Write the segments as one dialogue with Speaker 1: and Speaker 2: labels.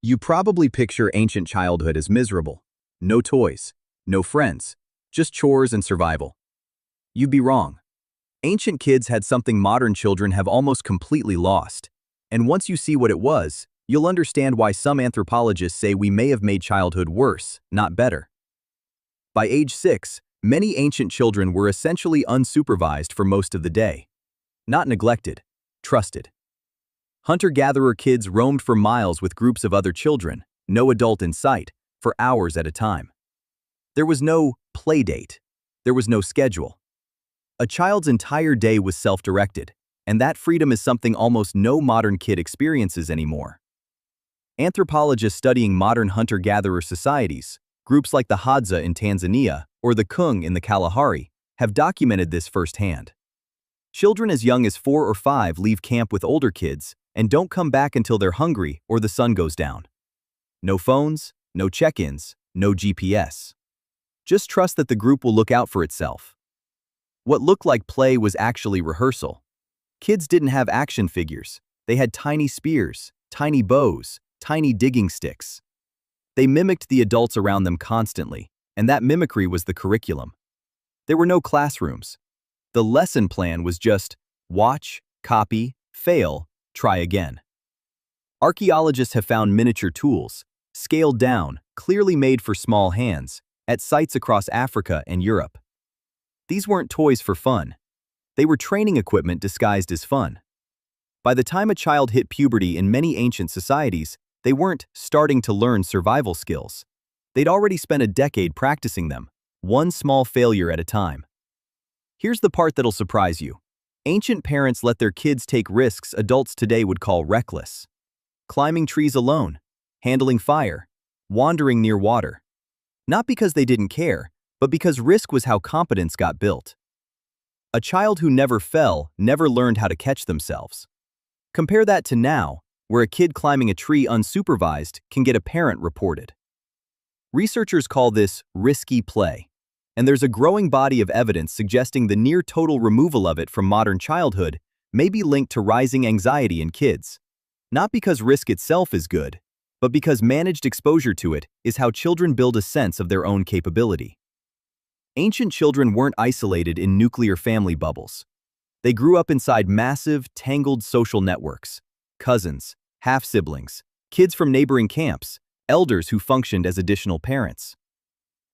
Speaker 1: You probably picture ancient childhood as miserable. No toys, no friends, just chores and survival. You'd be wrong. Ancient kids had something modern children have almost completely lost. And once you see what it was, you'll understand why some anthropologists say we may have made childhood worse, not better. By age 6, many ancient children were essentially unsupervised for most of the day. Not neglected, trusted. Hunter-gatherer kids roamed for miles with groups of other children, no adult in sight, for hours at a time. There was no play date. There was no schedule. A child's entire day was self-directed, and that freedom is something almost no modern kid experiences anymore. Anthropologists studying modern hunter-gatherer societies, groups like the Hadza in Tanzania or the Kung in the Kalahari, have documented this firsthand. Children as young as 4 or 5 leave camp with older kids and don't come back until they're hungry or the sun goes down. No phones, no check-ins, no GPS. Just trust that the group will look out for itself. What looked like play was actually rehearsal. Kids didn't have action figures. They had tiny spears, tiny bows, tiny digging sticks. They mimicked the adults around them constantly, and that mimicry was the curriculum. There were no classrooms. The lesson plan was just watch, copy, fail, try again. Archaeologists have found miniature tools, scaled down, clearly made for small hands, at sites across Africa and Europe. These weren't toys for fun. They were training equipment disguised as fun. By the time a child hit puberty in many ancient societies, they weren't starting to learn survival skills. They'd already spent a decade practicing them, one small failure at a time. Here's the part that'll surprise you. Ancient parents let their kids take risks adults today would call reckless. Climbing trees alone, handling fire, wandering near water. Not because they didn't care, but because risk was how competence got built. A child who never fell never learned how to catch themselves. Compare that to now, where a kid climbing a tree unsupervised can get a parent reported. Researchers call this risky play, and there's a growing body of evidence suggesting the near-total removal of it from modern childhood may be linked to rising anxiety in kids. Not because risk itself is good, but because managed exposure to it is how children build a sense of their own capability. Ancient children weren't isolated in nuclear family bubbles. They grew up inside massive, tangled social networks. Cousins, half-siblings, kids from neighboring camps, elders who functioned as additional parents.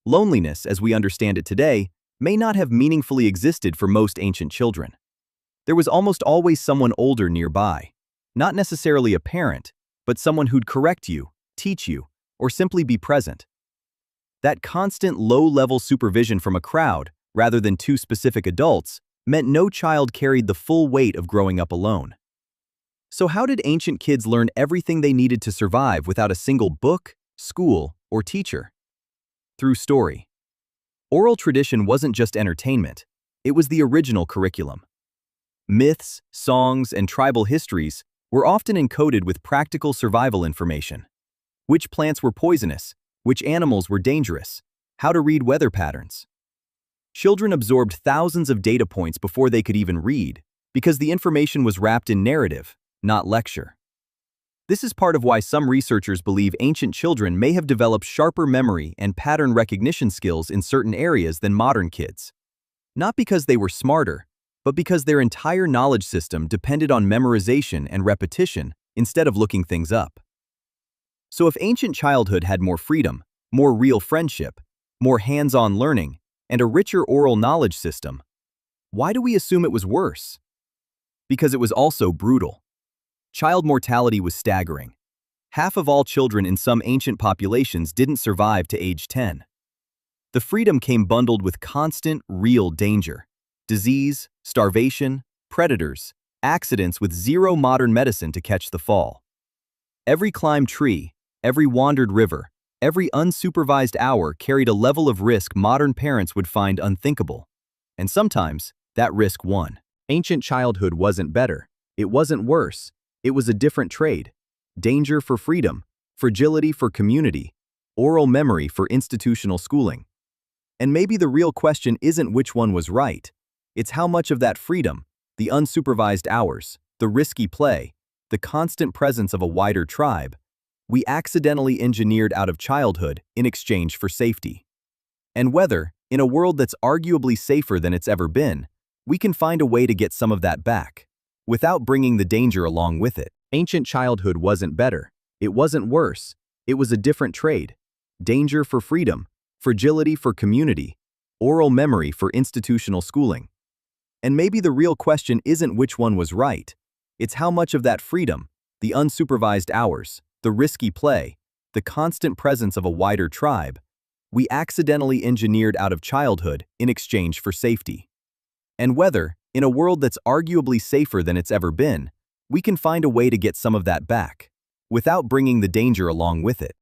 Speaker 1: Loneliness, as we understand it today, may not have meaningfully existed for most ancient children. There was almost always someone older nearby. Not necessarily a parent, but someone who'd correct you, teach you, or simply be present. That constant low-level supervision from a crowd, rather than 2 specific adults, meant no child carried the full weight of growing up alone. So how did ancient kids learn everything they needed to survive without a single book, school, or teacher? Through story. Oral tradition wasn't just entertainment, it was the original curriculum. Myths, songs, and tribal histories were often encoded with practical survival information. Which plants were poisonous, which animals were dangerous, how to read weather patterns. Children absorbed thousands of data points before they could even read, because the information was wrapped in narrative, not lecture. This is part of why some researchers believe ancient children may have developed sharper memory and pattern recognition skills in certain areas than modern kids. Not because they were smarter, but because their entire knowledge system depended on memorization and repetition instead of looking things up. So if ancient childhood had more freedom, more real friendship, more hands-on learning, and a richer oral knowledge system, why do we assume it was worse? Because it was also brutal. Child mortality was staggering. Half of all children in some ancient populations didn't survive to age 10. The freedom came bundled with constant, real danger. Disease, starvation, predators, accidents with zero modern medicine to catch the fall. Every climbed tree, every wandered river, every unsupervised hour carried a level of risk modern parents would find unthinkable. And sometimes, that risk won. Ancient childhood wasn't better. It wasn't worse. It was a different trade. Danger for freedom, fragility for community, oral memory for institutional schooling. And maybe the real question isn't which one was right. It's how much of that freedom, the unsupervised hours, the risky play, the constant presence of a wider tribe, we accidentally engineered out of childhood in exchange for safety. And whether, in a world that's arguably safer than it's ever been, we can find a way to get some of that back, without bringing the danger along with it. Ancient childhood wasn't better. It wasn't worse. It was a different trade. Danger for freedom, fragility for community, oral memory for institutional schooling. And maybe the real question isn't which one was right. It's how much of that freedom, the unsupervised hours, the risky play, the constant presence of a wider tribe, we accidentally engineered out of childhood in exchange for safety. And whether, in a world that's arguably safer than it's ever been, we can find a way to get some of that back, without bringing the danger along with it.